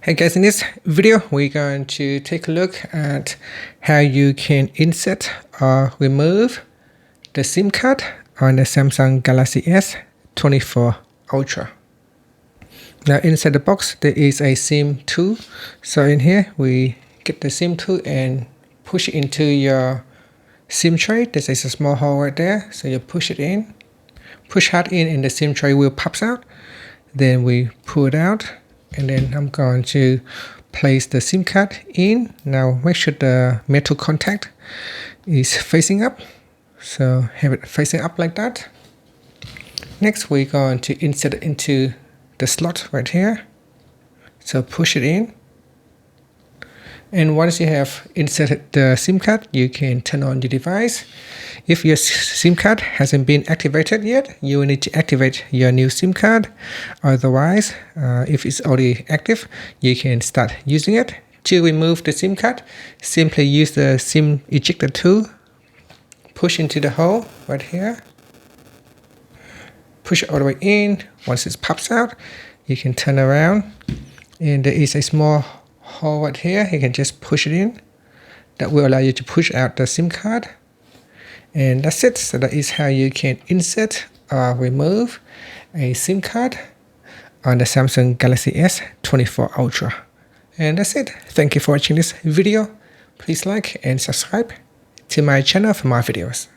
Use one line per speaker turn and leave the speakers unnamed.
Hey guys, in this video we're going to take a look at how you can insert or remove the SIM card on the Samsung Galaxy S24 Ultra. Now inside the box there is a SIM tool. So in here we get the SIM tool and push it into your SIM tray. There's a small hole right there, so you push it in, push hard in and the SIM tray will pops out. Then we pull it out. And then I'm going to place the SIM card in. Now make sure the metal contact is facing up. So have it facing up like that. Next we're going to insert it into the slot right here. So push it in. And once you have inserted the SIM card, you can turn on your device. If your SIM card hasn't been activated yet, you will need to activate your new SIM card. Otherwise, if it's already active, you can start using it. To remove the SIM card, simply use the SIM ejector tool. Push into the hole right here. Push it all the way in. Once it pops out, you can turn around. And there is a small hole right here. You can just push it in. That will allow you to push out the SIM card. And that's it. So that is how you can insert or remove a SIM card on the Samsung Galaxy S24 Ultra. And that's it. Thank you for watching this video. Please like and subscribe to my channel for more videos.